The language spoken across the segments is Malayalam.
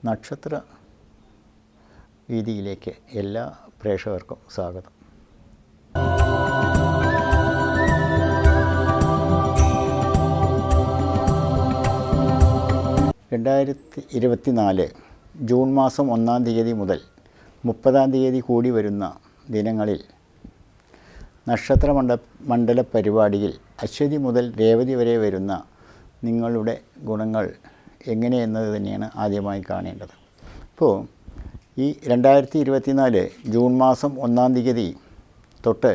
നക്ഷത്ര വീതിയിലേക്ക് എല്ലാ പ്രേക്ഷകർക്കും സ്വാഗതം. ജൂൺ മാസം 1-ാം തീയതി മുതൽ 30-ാം തീയതി കൂടി വരുന്ന ദിനങ്ങളിൽ നക്ഷത്രമണ്ഡല പരിപാടിയിൽ അശ്വതി മുതൽ രേവതി വരെ വരുന്ന നിങ്ങളുടെ ഗുണങ്ങൾ എങ്ങനെയെന്നത് തന്നെയാണ് ആദ്യമായി കാണേണ്ടത്. ഇപ്പോൾ ഈ 2024 ജൂൺ മാസം 1-ാം തീയതി തൊട്ട്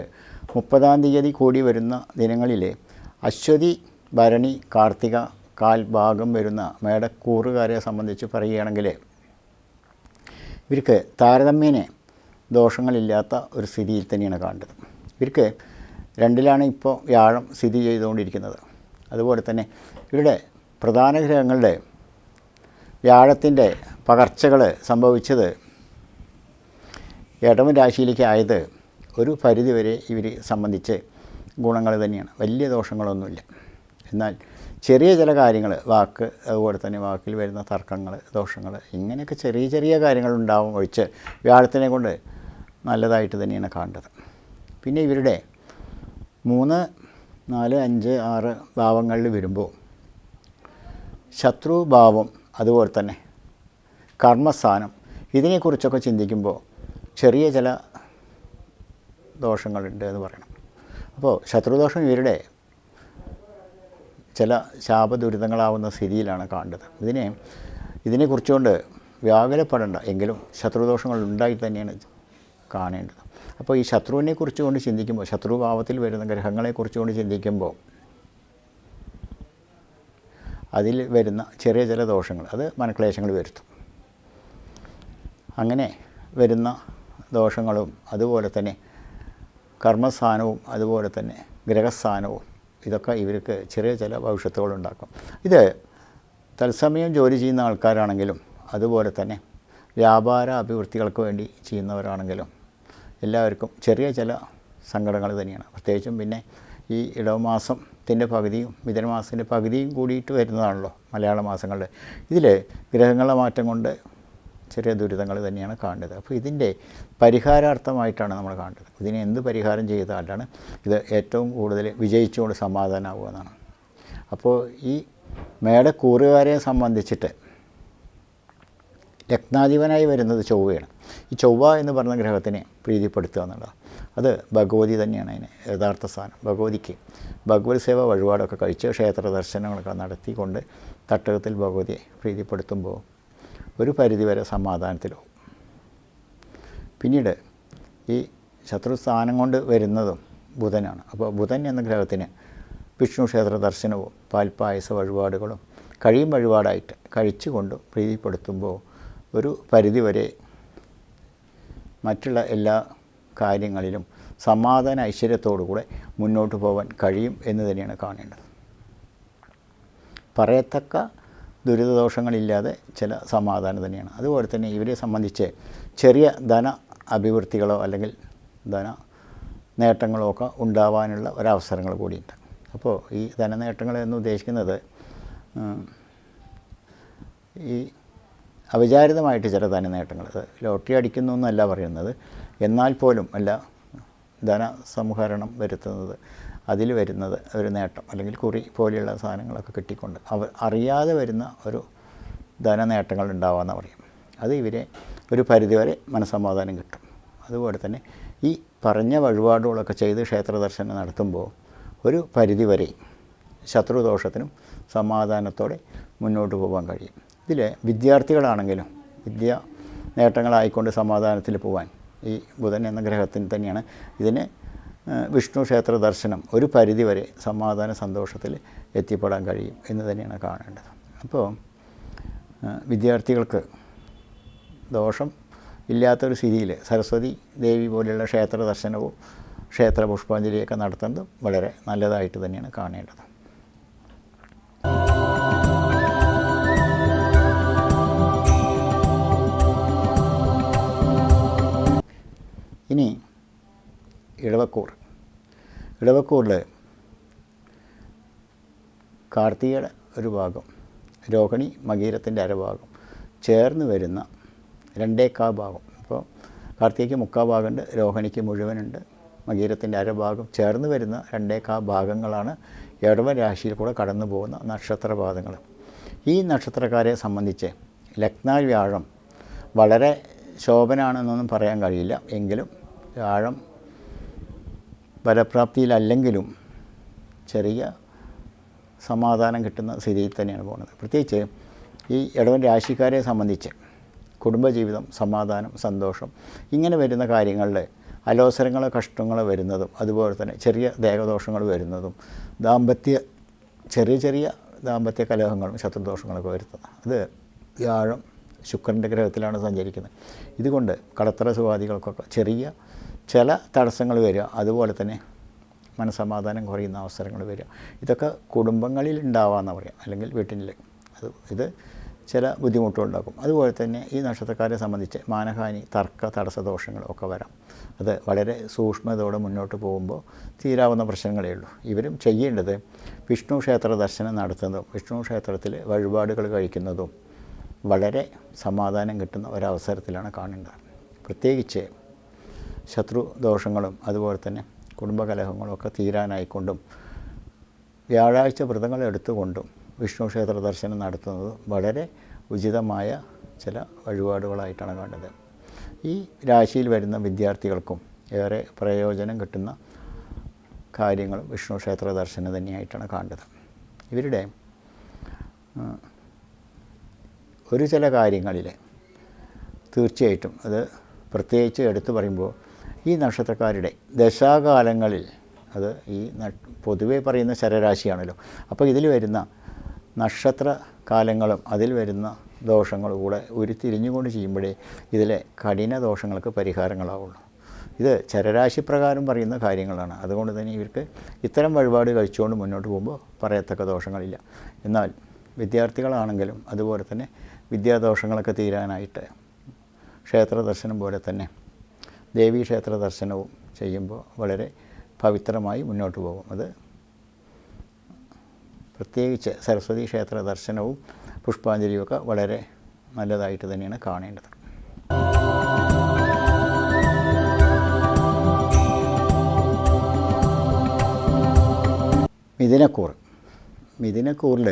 30-ാം തീയതി കൂടി വരുന്ന ദിനങ്ങളിൽ അശ്വതി, ഭരണി, കാർത്തിക കാൽഭാഗം വരുന്ന മേടക്കൂറുകാരെ സംബന്ധിച്ച് പറയുകയാണെങ്കിൽ ഇവർക്ക് താരതമ്യേന ദോഷങ്ങളില്ലാത്ത ഒരു സ്ഥിതിയിൽ തന്നെയാണ് കാണുന്നത്. ഇവർക്ക് 2-ലാണ് ഇപ്പോൾ വ്യാഴം സ്ഥിതി ചെയ്തുകൊണ്ടിരിക്കുന്നത്. അതുപോലെ തന്നെ ഇവരുടെ പ്രധാന ഗ്രഹങ്ങളുടെ വ്യാഴത്തിൻ്റെ പകർച്ചകൾ സംഭവിച്ചത് ഇടവൻ രാശിയിലേക്ക് ആയത് ഒരു പരിധിവരെ ഇവർ സംബന്ധിച്ച് ഗുണങ്ങൾ തന്നെയാണ്. വലിയ ദോഷങ്ങളൊന്നുമില്ല. എന്നാൽ ചെറിയ ചില കാര്യങ്ങൾ, വാക്ക്, അതുപോലെ തന്നെ വാക്കിൽ വരുന്ന തർക്കങ്ങൾ, ദോഷങ്ങൾ, ഇങ്ങനെയൊക്കെ ചെറിയ ചെറിയ കാര്യങ്ങളുണ്ടാവും ഒഴിച്ച് വ്യാഴത്തിനെ കൊണ്ട് നല്ലതായിട്ട് തന്നെയാണ് കാണേണ്ടത്. പിന്നെ ഇവരുടെ 3, 4, 5, 6 ഭാവങ്ങളിൽ വരുമ്പോൾ ശത്രുഭാവം, അതുപോലെ തന്നെ കർമ്മസ്ഥാനം, ഇതിനെക്കുറിച്ചൊക്കെ ചിന്തിക്കുമ്പോൾ ചെറിയ ചില ദോഷങ്ങളുണ്ട് എന്ന് പറയണം. അപ്പോൾ ശത്രുദോഷം ഇവരുടെ ചില ശാപദുരിതങ്ങളാവുന്ന സ്ഥിതിയിലാണ് കാണേണ്ടത്. ഇതിനെക്കുറിച്ചുകൊണ്ട് വ്യാകുലപ്പെടേണ്ട, എങ്കിലും ശത്രുദോഷങ്ങൾ ഉണ്ടായി തന്നെയാണ് കാണേണ്ടത്. അപ്പോൾ ഈ ശത്രുവിനെ കുറിച്ചുകൊണ്ട് ചിന്തിക്കുമ്പോൾ, ശത്രുഭാവത്തിൽ വരുന്ന ഗ്രഹങ്ങളെക്കുറിച്ചുകൊണ്ട് ചിന്തിക്കുമ്പോൾ അതിൽ വരുന്ന ചെറിയ ചില ദോഷങ്ങൾ, അത് മനക്ലേശങ്ങൾ വരുത്തും. അങ്ങനെ വരുന്ന ദോഷങ്ങളും അതുപോലെ തന്നെ കർമ്മസ്ഥാനവും അതുപോലെ തന്നെ ഗ്രഹസ്ഥാനവും ഇതൊക്കെ ഇവർക്ക് ചെറിയ ചില ഭവിഷ്യത്തുകളുണ്ടാക്കും. ഇത് തത്സമയം ജോലി ചെയ്യുന്ന ആൾക്കാരാണെങ്കിലും അതുപോലെ തന്നെ വ്യാപാര അഭിവൃദ്ധികൾക്ക് വേണ്ടി ചെയ്യുന്നവരാണെങ്കിലും എല്ലാവർക്കും ചെറിയ ചില സങ്കടങ്ങൾ തന്നെയാണ്. പ്രത്യേകിച്ചും പിന്നെ ഈ ഇടവമാസത്തിൻ്റെ പകുതിയും മിഥുനമാസത്തിൻ്റെ പകുതിയും കൂടിയിട്ട് വരുന്നതാണല്ലോ മലയാള മാസങ്ങളിൽ. ഇതിൽ ഗ്രഹങ്ങളുടെ മാറ്റം കൊണ്ട് ചെറിയ ദുരിതങ്ങൾ തന്നെയാണ് കാണേണ്ടത്. അപ്പോൾ ഇതിൻ്റെ പരിഹാരാർത്ഥമായിട്ടാണ് നമ്മൾ കാണേണ്ടത്. ഇതിനെ എന്ത് പരിഹാരം ചെയ്താലാണ് ഇത് ഏറ്റവും കൂടുതൽ വിജയിച്ചുകൊണ്ട് സമാധാനമാവുക എന്നാണ്. അപ്പോൾ ഈ മേടക്കൂറുകാരെ സംബന്ധിച്ചിട്ട് ലഗ്നാധിപനായി വരുന്നത് ചൊവ്വയാണ്. ഈ ചൊവ്വ എന്ന് പറഞ്ഞ ഗ്രഹത്തിനെ പ്രീതിപ്പെടുത്തുക എന്നുള്ളത് അത് ഭഗവതി തന്നെയാണ്. അതിന് യഥാർത്ഥ സ്ഥാനം ഭഗവതിക്ക് ഭഗവത് സേവ വഴിപാടൊക്കെ കഴിച്ച് ക്ഷേത്ര ദർശനങ്ങളൊക്കെ നടത്തിക്കൊണ്ട് തട്ടകത്തിൽ ഭഗവതിയെ പ്രീതിപ്പെടുത്തുമ്പോൾ ഒരു പരിധിവരെ സമാധാനത്തിലാവും. പിന്നീട് ഈ ശത്രുസ്ഥാനം കൊണ്ട് വരുന്നതും ബുധനാണ്. അപ്പോൾ ബുധൻ എന്ന ഗ്രഹത്തിന് വിഷ്ണു ക്ഷേത്ര ദർശനവും പാൽപ്പായസ വഴിപാടുകളും കഴിയും വഴിപാടായിട്ട് കഴിച്ചുകൊണ്ട് പ്രീതിപ്പെടുത്തുമ്പോൾ ഒരു പരിധിവരെ മറ്റുള്ള എല്ലാ കാര്യങ്ങളിലും സമാധാന ഐശ്വര്യത്തോടു കൂടെ മുന്നോട്ട് പോകാൻ കഴിയും എന്ന് തന്നെയാണ് കാണേണ്ടത്. പറയത്തക്ക ദുരിതദോഷങ്ങളില്ലാതെ ചില സമാധാനം തന്നെയാണ്. അതുപോലെ തന്നെ ഇവരെ സംബന്ധിച്ച് ചെറിയ ധന അഭിവൃദ്ധികളോ അല്ലെങ്കിൽ ധന നേട്ടങ്ങളോ ഒക്കെ ഉണ്ടാവാനുള്ള ഒരവസരങ്ങൾ കൂടിയുണ്ട്. അപ്പോൾ ഈ ധനനേട്ടങ്ങൾ എന്ന് ഉദ്ദേശിക്കുന്നത് ഈ അവിചാരിതമായിട്ട് ചില ധനനേട്ടങ്ങൾ, ലോട്ടറി അടിക്കുന്നു എന്നല്ല പറയുന്നത്, എന്നാൽ പോലും അല്ല ധനസംഹരണം വരുത്തുന്നത്, അതിൽ വരുന്നത് ഒരു നേട്ടം അല്ലെങ്കിൽ കുറി പോലെയുള്ള സാധനങ്ങളൊക്കെ കിട്ടിക്കൊണ്ട് അറിയാതെ വരുന്ന ഒരു ധനനേട്ടങ്ങൾ ഉണ്ടാവാമെന്ന് പറയും. അത് ഇവരെ ഒരു പരിധിവരെ മനസ്സമാധാനം കിട്ടും. അതുപോലെ തന്നെ ഈ പറഞ്ഞ വഴിപാടുകളൊക്കെ ചെയ്ത് ക്ഷേത്ര ദർശനം നടത്തുമ്പോൾ ഒരു പരിധിവരെ ശത്രുദോഷത്തിനും സമാധാനത്തോടെ മുന്നോട്ട് പോകാൻ കഴിയും. ഇതിൽ വിദ്യാർത്ഥികളാണെങ്കിലും വിദ്യാ നേട്ടങ്ങളായിക്കൊണ്ട് സമാധാനത്തിൽ പോകാൻ ഈ ബുധൻ എന്ന ഗ്രഹത്തിന് തന്നെയാണ്. ഇതിന് വിഷ്ണു ക്ഷേത്ര ദർശനം ഒരു പരിധിവരെ സമാധാന സന്തോഷത്തിൽ എത്തിപ്പെടാൻ കഴിയും എന്ന് തന്നെയാണ് കാണേണ്ടത്. അപ്പോൾ വിദ്യാർത്ഥികൾക്ക് ദോഷം ഇല്ലാത്തൊരു സ്ഥിതിയിൽ സരസ്വതി ദേവി പോലെയുള്ള ക്ഷേത്ര ദർശനവും ക്ഷേത്ര പുഷ്പാഞ്ജലിയൊക്കെ നടത്തുന്നതും വളരെ നല്ലതായിട്ട് തന്നെയാണ് കാണേണ്ടത്. ഇനി ഇടവക്കൂറിൽ കാർത്തികയുടെ ഒരു ഭാഗം, രോഹിണി മകീരത്തിൻ്റെ അരഭാഗം, ചേർന്ന് വരുന്ന 2.25 ഭാഗം. ഇപ്പോൾ കാർത്തികയ്ക്ക് 3/4 ഭാഗമുണ്ട്, രോഹിണിക്ക് മുഴുവനുണ്ട്, മകീരത്തിൻ്റെ അരഭാഗം ചേർന്ന് വരുന്ന 2.25 ഭാഗങ്ങളാണ് ഇടവൻ രാശിയിൽ കൂടെ കടന്നു പോകുന്ന നക്ഷത്രപാദങ്ങൾ. ഈ നക്ഷത്രക്കാരെ സംബന്ധിച്ച് ലഗ്നാൽ വ്യാഴം വളരെ ശോഭനാണെന്നൊന്നും പറയാൻ കഴിയില്ല. എങ്കിലും വ്യാഴം ബലപ്രാപ്തിയിലല്ലെങ്കിലും ചെറിയ സമാധാനം കിട്ടുന്ന സ്ഥിതിയിൽ തന്നെയാണ് പോകുന്നത്. പ്രത്യേകിച്ച് ഈ ഇടവൻ രാശിക്കാരെ സംബന്ധിച്ച് കുടുംബജീവിതം, സമാധാനം, സന്തോഷം ഇങ്ങനെ വരുന്ന കാര്യങ്ങളിൽ അലോസരങ്ങൾ, കഷ്ടങ്ങൾ വരുന്നതും അതുപോലെ തന്നെ ചെറിയ ദേഹദോഷങ്ങൾ വരുന്നതും ചെറിയ ദാമ്പത്യ കലഹങ്ങളും ശത്രുദോഷങ്ങളൊക്കെ വരുത്തുന്നത് അത് വ്യാഴം ശുക്രൻ്റെ ഗ്രഹത്തിലാണ് സഞ്ചരിക്കുന്നത്. ഇതുകൊണ്ട് കടത്തറ സുഖാദികൾക്കൊക്കെ ചില തടസ്സങ്ങൾ വരിക, അതുപോലെ തന്നെ മനസ്സമാധാനം കുറയുന്ന അവസരങ്ങൾ വരിക. ഇതൊക്കെ കുടുംബങ്ങളിൽ ഉണ്ടാവാമെന്ന് പറയാം, അല്ലെങ്കിൽ വീട്ടിൽ ഇത് ചില ബുദ്ധിമുട്ടുണ്ടാക്കും. അതുപോലെ തന്നെ ഈ നക്ഷത്രക്കാരെ സംബന്ധിച്ച് മാനഹാനി, തർക്ക, തടസ്സദോഷങ്ങളും ഒക്കെ വരാം. അത് വളരെ സൂക്ഷ്മതയോടെ മുന്നോട്ട് പോകുമ്പോൾ തീരാവുന്ന പ്രശ്നങ്ങളേ ഉള്ളൂ. ഇവരും ചെയ്യേണ്ടത് വിഷ്ണു ക്ഷേത്ര ദർശനം നടത്തുന്നതും വിഷ്ണു ക്ഷേത്രത്തിൽ വഴിപാടുകൾ കഴിക്കുന്നതും വളരെ സമാധാനം കിട്ടുന്ന ഒരവസരത്തിലാണ് കാണേണ്ടത്. പ്രത്യേകിച്ച് ശത്രുദോഷങ്ങളും അതുപോലെ തന്നെ കുടുംബകലഹങ്ങളും ഒക്കെ തീരാനായിക്കൊണ്ടും വ്യാഴാഴ്ച വ്രതങ്ങൾ എടുത്തുകൊണ്ടും വിഷ്ണു ക്ഷേത്ര ദർശനം നടത്തുന്നത് വളരെ ഉചിതമായ ചില വഴിപാടുകളായിട്ടാണ് കാണുന്നത്. ഈ രാശിയിൽ വരുന്ന വിദ്യാർത്ഥികൾക്കും ഏറെ പ്രയോജനം കിട്ടുന്ന കാര്യങ്ങളും വിഷ്ണു ക്ഷേത്ര ദർശനം തന്നെയായിട്ടാണ് കാണുന്നത്. ഇവരുടെ ചില കാര്യങ്ങളിൽ തീർച്ചയായിട്ടും അത് പ്രത്യേകിച്ച് എടുത്തു പറയുമ്പോൾ ഈ നക്ഷത്രക്കാരുടെ ദശാകാലങ്ങളിൽ അത് ഈ പൊതുവെ പറയുന്ന ശരരാശിയാണല്ലോ. അപ്പോൾ ഇതിൽ വരുന്ന നക്ഷത്ര കാലങ്ങളും അതിൽ വരുന്ന ദോഷങ്ങളും കൂടെ ഉരുത്തിരിഞ്ഞുകൊണ്ട് ചെയ്യുമ്പോഴേ ഇതിലെ കഠിന ദോഷങ്ങൾക്ക് പരിഹാരങ്ങളാവുള്ളൂ. ഇത് ചരരാശി പ്രകാരം പറയുന്ന കാര്യങ്ങളാണ്. അതുകൊണ്ട് തന്നെ ഇവർക്ക് ഇത്തരം വഴിപാട് കഴിച്ചുകൊണ്ട് മുന്നോട്ട് പോകുമ്പോൾ പറയത്തക്ക ദോഷങ്ങളില്ല. എന്നാൽ വിദ്യാർത്ഥികളാണെങ്കിലും അതുപോലെ തന്നെ വിദ്യാദോഷങ്ങളൊക്കെ തീരാനായിട്ട് ക്ഷേത്ര ദർശനം പോലെ തന്നെ ദേവീക്ഷേത്ര ദർശനവും ചെയ്യുമ്പോൾ വളരെ പവിത്രമായി മുന്നോട്ട് പോകും. അത് പ്രത്യേകിച്ച് സരസ്വതി ക്ഷേത്ര ദർശനവും പുഷ്പാഞ്ജലിയുമൊക്കെ വളരെ നല്ലതായിട്ട് തന്നെയാണ് കാണേണ്ടത്. മിഥുനക്കൂറിൽ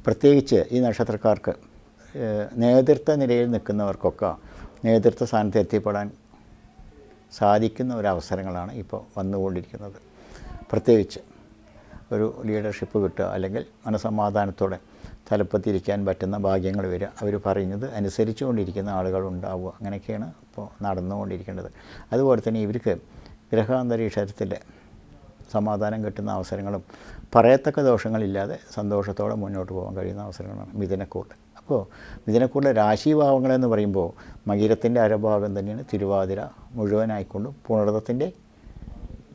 പ്രത്യേകിച്ച് ഈ നക്ഷത്രക്കാർക്ക് നേതൃത്വ നിലയിൽ നിൽക്കുന്നവർക്കൊക്കെ നേതൃത്വ സ്ഥാനത്ത് എത്തിപ്പെടാൻ സാധിക്കുന്ന ഒരവസരങ്ങളാണ് ഇപ്പോൾ വന്നുകൊണ്ടിരിക്കുന്നത്. പ്രത്യേകിച്ച് ഒരു ലീഡർഷിപ്പ് കിട്ടുക, അല്ലെങ്കിൽ മനസമാധാനത്തോടെ തലപ്പത്തിരിക്കാൻ പറ്റുന്ന ഭാഗ്യങ്ങൾ വരിക, അവർ പറയുന്നത് അനുസരിച്ചു കൊണ്ടിരിക്കുന്ന ആളുകളുണ്ടാവുക, അങ്ങനെയൊക്കെയാണ് ഇപ്പോൾ നടന്നുകൊണ്ടിരിക്കേണ്ടത്. അതുപോലെ തന്നെ ഇവർക്ക് ഗ്രഹാന്തരീക്ഷത്തിൽ സമാധാനം കിട്ടുന്ന അവസരങ്ങളും പറയത്തക്ക ദോഷങ്ങളില്ലാതെ സന്തോഷത്തോടെ മുന്നോട്ട് പോകാൻ കഴിയുന്ന അവസരങ്ങളാണ് മിഥുനക്കൂറിൽ. അപ്പോൾ മിഥുനക്കൂറിലെ രാശിഭാവങ്ങളെന്ന് പറയുമ്പോൾ മകീരത്തിൻ്റെ അരഭാഗം തന്നെയാണ് തിരുവാതിര മുഴുവനായിക്കൊണ്ടും പുണർദത്തിൻ്റെ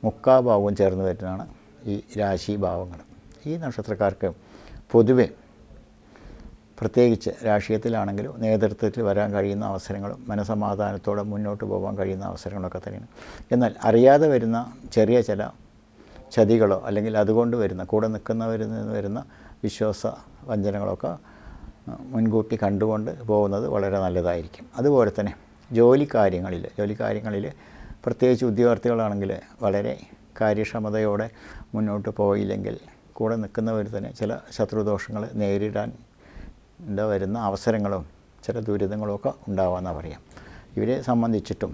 3/4 ഭാഗവും ചേർന്ന് വരുന്നതാണ് ഈ രാശിഭാവങ്ങൾ. ഈ നക്ഷത്രക്കാർക്ക് പൊതുവെ പ്രത്യേകിച്ച് രാഷ്ട്രീയത്തിലാണെങ്കിലും നേതൃത്വത്തിൽ വരാൻ കഴിയുന്ന അവസരങ്ങളും മനസമാധാനത്തോടെ മുന്നോട്ട് പോകാൻ കഴിയുന്ന അവസരങ്ങളൊക്കെ തന്നെയാണ്. എന്നാൽ അറിയാതെ വരുന്ന ചെറിയ ചില ചതികളോ അല്ലെങ്കിൽ അതുകൊണ്ട് വരുന്ന കൂടെ നിൽക്കുന്നവരിൽ നിന്ന് വരുന്ന വിശ്വാസ വഞ്ചനകളൊക്കെ മുൻകൂട്ടി കണ്ടുകൊണ്ട് പോകുന്നത് വളരെ നല്ലതായിരിക്കും. അതുപോലെ തന്നെ ജോലിക്കാര്യങ്ങളിൽ പ്രത്യേകിച്ച് ഉദ്യോഗാർത്ഥികളാണെങ്കിൽ വളരെ കാര്യക്ഷമതയോടെ മുന്നോട്ട് പോയില്ലെങ്കിൽ കൂടെ നിൽക്കുന്നവർ തന്നെ ചില ശത്രുദോഷങ്ങൾ നേരിടാൻ വരുന്ന അവസരങ്ങളും ചില ദുരിതങ്ങളുമൊക്കെ ഉണ്ടാവാമെന്നാണ് പറയാം. ഇവരെ സംബന്ധിച്ചിട്ടും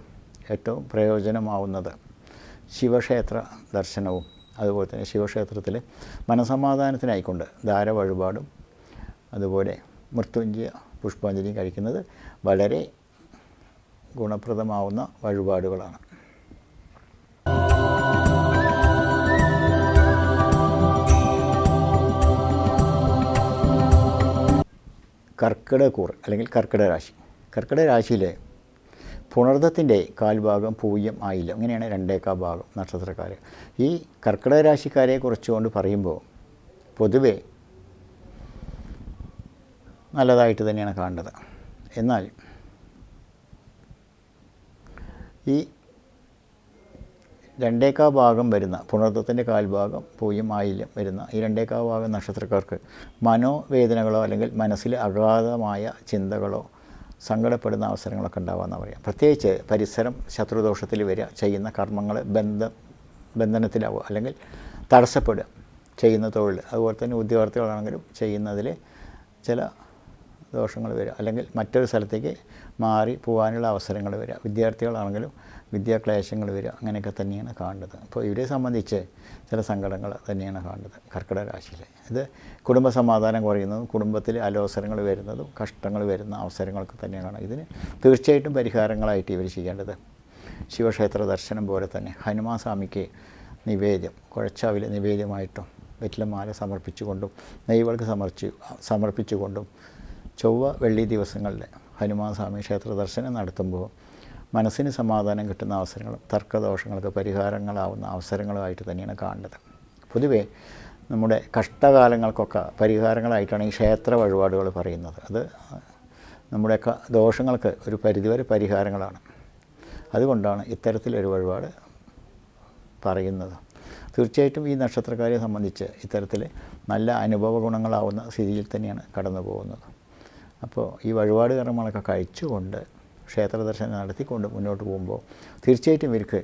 ഏറ്റവും പ്രയോജനമാവുന്നത് ശിവക്ഷേത്ര ദർശനവും അതുപോലെ തന്നെ ശിവക്ഷേത്രത്തിൽ മനസമാധാനത്തിനായിക്കൊണ്ട് ധാര വഴിപാടും അതുപോലെ മൃത്യുഞ്ജയ പുഷ്പാഞ്ജലിയും കഴിക്കുന്നത് വളരെ ഗുണപ്രദമാവുന്ന വഴിപാടുകളാണ്. കർക്കിടകൂർ അല്ലെങ്കിൽ കർക്കിടക രാശിയിൽ പുണർദത്തിൻ്റെ കാൽഭാഗം പൂയം ആയില്ല, അങ്ങനെയാണ് 2/4 ഭാഗം നക്ഷത്രക്കാർ. ഈ കർക്കിടക രാശിക്കാരെ കുറിച്ചുകൊണ്ട് പറയുമ്പോൾ പൊതുവെ നല്ലതായിട്ട് തന്നെയാണ് കാണേണ്ടത്. എന്നാൽ ഈ രണ്ടേകാ ഭാഗം വരുന്ന പുണർത്തത്തിൻ്റെ കാൽഭാഗം പൂയം ആയില്യം വരുന്ന ഈ രണ്ടേകാ ഭാഗം നക്ഷത്രക്കാർക്ക് മനോവേദനകളോ അല്ലെങ്കിൽ മനസ്സിൽ അഗാധമായ ചിന്തകളോ സങ്കടപ്പെടുന്ന അവസരങ്ങളൊക്കെ ഉണ്ടാകാമെന്ന് പറയാം. പ്രത്യേകിച്ച് പരിസരം ശത്രുദോഷത്തിൽ വരിക, ചെയ്യുന്ന കർമ്മങ്ങൾ ബന്ധനത്തിലാവുക അല്ലെങ്കിൽ തടസ്സപ്പെടുക, ചെയ്യുന്ന തൊഴിൽ, അതുപോലെ തന്നെ ഉദ്യോഗാർത്ഥികളാണെങ്കിലും ചെയ്യുന്നതിൽ ചില ദോഷങ്ങൾ വരിക അല്ലെങ്കിൽ മറ്റൊരു സ്ഥലത്തേക്ക് മാറി പോകാനുള്ള അവസരങ്ങൾ വരിക, വിദ്യാർത്ഥികളാണെങ്കിലും വിദ്യാക്ലേശങ്ങൾ വരിക, അങ്ങനെയൊക്കെ തന്നെയാണ് കാണുന്നത്. അപ്പോൾ ഇവരെ സംബന്ധിച്ച് ചില സങ്കടങ്ങൾ തന്നെയാണ് കാണുന്നത് കർക്കിടക രാശിയിൽ. ഇത് കുടുംബ സമാധാനം കുറയുന്നതും കുടുംബത്തിൽ അലോസരങ്ങൾ വരുന്നതും കഷ്ടങ്ങൾ വരുന്ന അവസരങ്ങളൊക്കെ തന്നെയാണ്. ഇതിന് തീർച്ചയായിട്ടും പരിഹാരങ്ങളായിട്ട് ഇവർ ചെയ്യേണ്ടത് ശിവക്ഷേത്ര ദർശനം പോലെ തന്നെ ഹനുമാൻ സ്വാമിക്ക് നിവേദ്യം, കുഴച്ചാവിൽ നിവേദ്യമായിട്ടും വെറ്റിലമാല സമർപ്പിച്ചുകൊണ്ടും നെയ്വൾക്ക് സമർപ്പിച്ചുകൊണ്ടും ചൊവ്വ വെള്ളി ദിവസങ്ങളിൽ ഹനുമാൻ സ്വാമി ക്ഷേത്ര ദർശനം നടത്തുമ്പോൾ മനസ്സിന് സമാധാനം കിട്ടുന്ന അവസരങ്ങളും തർക്കദോഷങ്ങൾക്ക് പരിഹാരങ്ങളാവുന്ന അവസരങ്ങളുമായിട്ട് തന്നെയാണ് കാണുന്നത്. പൊതുവേ നമ്മുടെ കഷ്ടകാലങ്ങൾക്കൊക്കെ പരിഹാരങ്ങളായിട്ടാണ് ഈ ക്ഷേത്ര വഴിപാടുകൾ പറയുന്നത്. അത് നമ്മുടെയൊക്കെ ദോഷങ്ങൾക്ക് ഒരു പരിധിവരെ പരിഹാരങ്ങളാണ്. അതുകൊണ്ടാണ് ഇത്തരത്തിലൊരു വഴിപാട് പറയുന്നത്. തീർച്ചയായിട്ടും ഈ നക്ഷത്രക്കാരെ സംബന്ധിച്ച് ഇത്തരത്തിൽ നല്ല അനുഭവ ഗുണങ്ങളാവുന്ന സ്ഥിതിയിൽ തന്നെയാണ് കടന്നു പോകുന്നത്. അപ്പോൾ ഈ വഴിപാട് കർമ്മങ്ങളൊക്കെ കഴിച്ചുകൊണ്ട് ക്ഷേത്ര ദർശനം നടത്തിക്കൊണ്ട് മുന്നോട്ട് പോകുമ്പോൾ തീർച്ചയായിട്ടും ഇവർക്ക്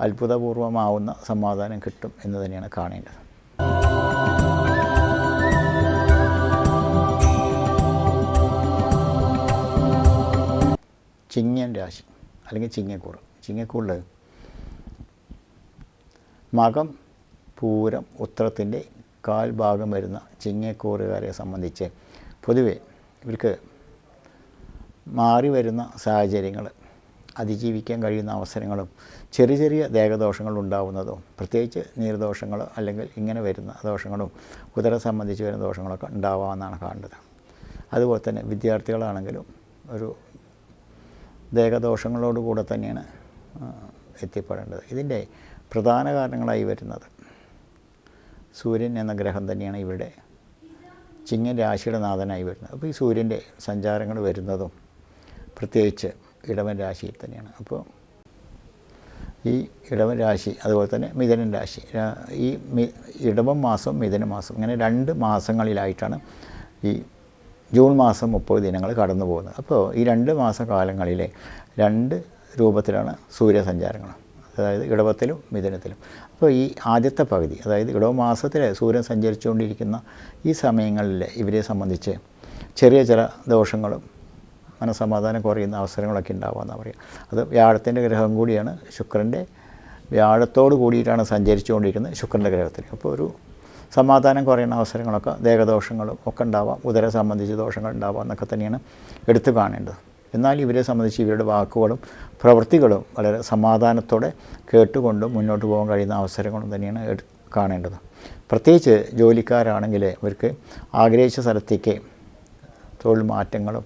അത്ഭുതപൂർവമാവുന്ന സമാധാനം കിട്ടും എന്ന് തന്നെയാണ് കാണേണ്ടത്. ചിങ്ങൻ രാശി അല്ലെങ്കിൽ ചിങ്ങക്കൂർ. ചിങ്ങക്കൂറിൽ മകം പൂരം ഉത്രത്തിൻ്റെ കാൽഭാഗം വരുന്ന ചിങ്ങക്കൂറുകാരെ സംബന്ധിച്ച് പൊതുവെ ഇവർക്ക് മാറി വരുന്ന സാഹചര്യങ്ങൾ, അതിജീവിക്കാൻ കഴിയുന്ന അവസരങ്ങളും ചെറിയ ചെറിയ ദേഹദോഷങ്ങൾ ഉണ്ടാവുന്നതും പ്രത്യേകിച്ച് നീർദോഷങ്ങൾ അല്ലെങ്കിൽ ഇങ്ങനെ വരുന്ന ദോഷങ്ങളും ഉദര സംബന്ധിച്ച് വരുന്ന ദോഷങ്ങളൊക്കെ ഉണ്ടാവാമെന്നാണ് കാണുന്നത്. അതുപോലെ തന്നെ വിദ്യാർത്ഥികളാണെങ്കിലും ഒരു ദേഹദോഷങ്ങളോടുകൂടെ തന്നെയാണ് എത്തിപ്പെടേണ്ടത്. ഇതിൻ്റെ പ്രധാന കാരണങ്ങളായി വരുന്നത് സൂര്യൻ എന്ന ഗ്രഹം തന്നെയാണ് ഇവരുടെ ചിങ്ങൻ രാശിയുടെ നാഥനായി വരുന്നത്. അപ്പോൾ ഈ സൂര്യൻ്റെ സഞ്ചാരങ്ങൾ വരുന്നതും പ്രത്യേകിച്ച് ഇടവൻ രാശിയിൽ തന്നെയാണ്. അപ്പോൾ ഈ ഇടവൻ രാശി അതുപോലെ തന്നെ മിഥുനൻ രാശി, ഈ ഇടവം മാസം മിഥുന മാസം ഇങ്ങനെ 2 മാസങ്ങളിലായിട്ടാണ് ഈ ജൂൺ മാസം 30 ദിനങ്ങൾ കടന്നു പോകുന്നത്. അപ്പോൾ ഈ 2 മാസക്കാലങ്ങളിലെ 2 രൂപത്തിലാണ് സൂര്യസഞ്ചാരങ്ങൾ, അതായത് ഇടവത്തിലും മിഥുനത്തിലും. അപ്പോൾ ഈ ആദ്യത്തെ പകുതി, അതായത് ഇടവ മാസത്തിൽ സൂര്യൻ സഞ്ചരിച്ചുകൊണ്ടിരിക്കുന്ന ഈ സമയങ്ങളിൽ ഇവരെ സംബന്ധിച്ച് ചെറിയ ചില ദോഷങ്ങളും മനസ്സമാധാനം കുറയുന്ന അവസരങ്ങളൊക്കെ ഉണ്ടാവുമെന്നാണ് പറയുക. അത് വ്യാഴത്തിൻ്റെ ഗ്രഹം കൂടിയാണ്, ശുക്രൻ്റെ വ്യാഴത്തോട് കൂടിയിട്ടാണ് സഞ്ചരിച്ചുകൊണ്ടിരിക്കുന്നത് ശുക്രൻ്റെ ഗ്രഹത്തിൽ. അപ്പോൾ ഒരു സമാധാനം കുറയുന്ന അവസരങ്ങളൊക്കെ ദേഹദോഷങ്ങളും ഒക്കെ ഉണ്ടാവാം, ഉദര സംബന്ധിച്ച് ദോഷങ്ങൾ ഉണ്ടാവാം എന്നൊക്കെ തന്നെയാണ് എടുത്തു കാണേണ്ടത്. എന്നാൽ ഇവരെ സംബന്ധിച്ച് ഇവരുടെ വാക്കുകളും പ്രവൃത്തികളും വളരെ സമാധാനത്തോടെ കേട്ടുകൊണ്ടും മുന്നോട്ട് പോകാൻ കഴിയുന്ന അവസരങ്ങളും തന്നെയാണ് കാണേണ്ടത്. പ്രത്യേകിച്ച് ജോലിക്കാരാണെങ്കിൽ ഇവർക്ക് ആഗ്രഹിച്ച സ്ഥലത്തേക്ക് തൊഴിൽ മാറ്റങ്ങളും